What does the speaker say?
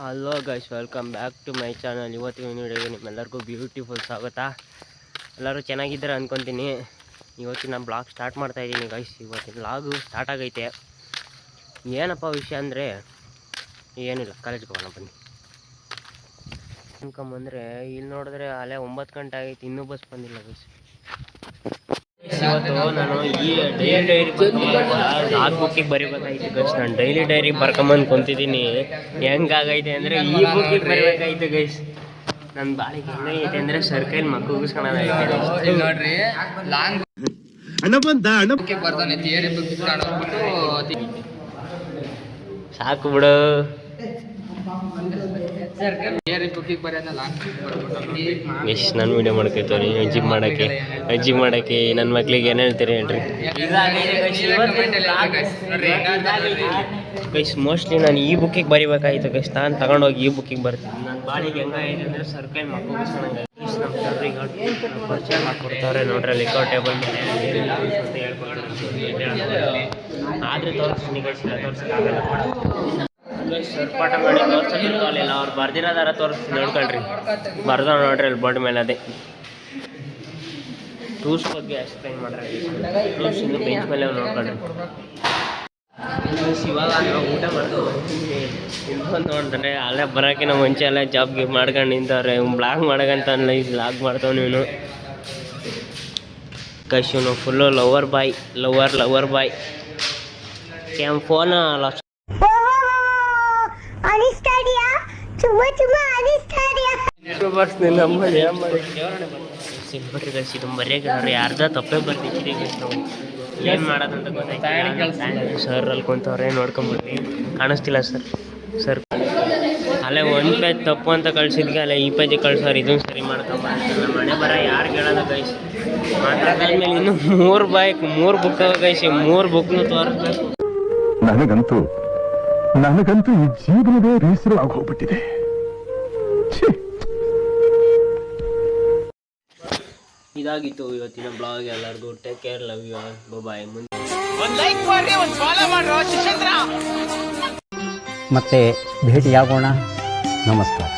Hello guys, welcome back to my channel. ಇವತ್ತಿನ ವಿಡಿಯೋಗೆ ನಿಮ್ಮೆಲ್ಲರಿಗೂ ಬ್ಯೂಟಿಫುಲ್ ಸ್ವಾಗತ. ಎಲ್ಲರೂ ಚೆನ್ನಾಗಿದ್ದಾರೆ ಅಂದ್ಕೊತೀನಿ. ಇವತ್ತಿನ ಬ್ಲಾಗ್ ಸ್ಟಾರ್ಟ್ ಮಾಡ್ತಾಯಿದ್ದೀನಿ ಗೈಸ್. ಇವತ್ತಿನ ಬ್ಲಾಗು ಸ್ಟಾರ್ಟ್ ಆಗೈತೆ. ಏನಪ್ಪ ವಿಷಯ ಅಂದರೆ ಏನಿಲ್ಲ, ಕಾಲೇಜ್ಗೆ ಹೋಗೋಣ ಬನ್ನಿ ಅನ್ಕೊಂಬಂದರೆ ಇಲ್ಲಿ ನೋಡಿದ್ರೆ ಅಲ್ಲೇ 9 ಗಂಟೆ ಆಗೈತೆ, ಇನ್ನೂ ಬಸ್ ಬಂದಿಲ್ಲ ಗೈಸ್. ಇವತ್ತು ನಾನು ಈ ಡೈಲಿ ಡಾಗ್ ಬುಕ್ಕಿಗೆ ಬರಿಬೇಕಾಯ್ತು ಗೈಸ್. ನಾನು ಡೈಲಿ ಡೈರಿ ಬರ್ಕೊಂಬಂದು ಕುಂತಿದ್ದೀನಿ. ಹೆಂಗಾಗೈತೆ ಅಂದರೆ ಈ ಬುಕ್ಕಿಗೆ ಬರಿಬೇಕಾಯ್ತು ಗೈಸ್. ನನ್ನ ಬಾಳಿಗೆ ಹೆಂಗೈತೆ ಅಂದರೆ ಸರ್ಕಲ್ ಮಕ್ಕಳು ಉಗಿಸ್ಕೊಳೋದೈತೆ ನೋಡ್ರಿ. ಲಾಂಗ್ ಬರ್ತಾನೆ ಥಿಯರಿ ಬುಕ್ ಸಾಕು ಬಿಡು. ಎಷ್ಟು ನಾನು ವೀಡಿಯೋ ಮಾಡ್ಕೊಳ್ತೀನಿ ಅಜ್ಜಿ ಮಾಡೋಕ್ಕೆ ನನ್ನ ಮಕ್ಳಿಗೆ ಏನು ಹೇಳ್ತೀರಿ ಹೇಳ್ರಿ ಗೈಸ್. ಮೋಸ್ಟ್ಲಿ ನಾನು ಈ ಬುಕ್ಕಿಗೆ ಬರಿಬೇಕಾಯ್ತು ಗೈಸ್. ನಾನು ತಗೊಂಡೋಗಿ ಈ ಬುಕ್ಕಿಗೆ ಬರ್ತೀನಿ. ನನ್ನ ಬಾಳಿಗೆ ಹೆಂಗೈತೆ ಅಂದರೆ ಸರ್ಕಲ್ ಮಕ್ಕಳು ಪರಿಚಯ ಮಾಡ್ಕೊಡ್ತಾರೆ ನೋಡ್ರಿ. ಅಲ್ಲಿ ಟೇಬಲ್ ಮೇಲೆ ಆದರೆ ತೋರಿಸ್ತೀನಿ ಗೈಸ್, ತೋರಿಸೋಕ್ಕಾಗಲ್ಲ ಗೈಸ್. ಸರ್ಪಾಟ ಮಾಡಿ ತೋರ್ಸೋಕ್ಕಾಗಲಿಲ್ಲ. ಅವ್ರು ಬರ್ದಿರೋದಾರ ತೋರಿಸ್ತೀನಿ ನೋಡ್ಕೊಳ್ರಿ. ಬರ್ದ ನೋಡ್ರಿ ಅಲ್ಲಿ ಬೋರ್ಡ್ ಮೇಲೆ. ಅದೇ ಟೂರ್ಸ್ ಬಗ್ಗೆ ಎಕ್ಸ್ಪ್ಲೈನ್ ಮಾಡ್ರಿ. ಟೂರ್ಸ್ ಇನ್ನು ಬೆಂಚ್ ಮೇಲೆ ನೋಡ್ಕೊಳ್ರಿ. ಇವಾಗ ನಾವು ಊಟ ಮಾಡ್ಕೊಂಡು ನಿಂತ್ಕೊಂಡು ನೋಡಿದ್ರೆ ಅಲ್ಲೇ ಬರೋಕ್ಕಿಂತ ಮುಂಚೆ ಎಲ್ಲ ಜಾಬ್ಗೆ ಮಾಡ್ಕೊಂಡು ನಿಂತವ್ರೆ. ಬ್ಲಾಗ್ ಮಾಡೋಕ್ಕಂತ ಅಲ್ಲ, ಈ ಬ್ಲಾಗ್ ಮಾಡ್ತಾವೆ ನೀನು ಗೈಸ್. ಇವನು full lover boy cam phone ಅರ್ಧ ತಪ್ಪೇ ಬರ್ತಿದ್ದೀರಿ ನಾವು ಏನು ಮಾಡೋದಂತ ಗೊತ್ತಾಯ್ತು. ಸರ್ ಅಲ್ಲಿ ಕುಂತವ್ರೆ, ನೋಡ್ಕೊಂಬಿಡ್ರಿ. ಕಾಣಿಸ್ತಿಲ್ಲ ಸರ್ ಅಲ್ಲೇ 1 ಪೇಜ್ ತಪ್ಪು ಅಂತ ಕಳ್ಸಿದ್ಗೆ ಅಲ್ಲೇ ಈ ಪೇಜಿಗೆ ಕಳ್ಸೋರು. ಇದನ್ನು ಸರಿ ಮಾಡ್ಕೊಂಬ ಮನೆ ಬರ ಯಾರು ಕೇಳೋದು ಗೈಸ್. ಮಾತಾಡ್ಮೇಲೆ ಇನ್ನೂ 3 ಬುಕ್ ಗೈಸ್. 3 ಬುಕ್ನು ತೋರಿಸ್ಬೇಕು. ನನಗಂತೂ ಈ ಜೀವನವೇ ಬೇಸರ ಆಗೋಗ್ಬಿಟ್ಟಿದೆ. ಇದಾಗಿತ್ತು ಇವತ್ತಿನ ಬ್ಲಾಗ್. ಎಲ್ಲರಿಗೂ take care, love you all, bye. ಮತ್ತೆ ಭೇಟಿಯಾಗೋಣ. ನಮಸ್ಕಾರ.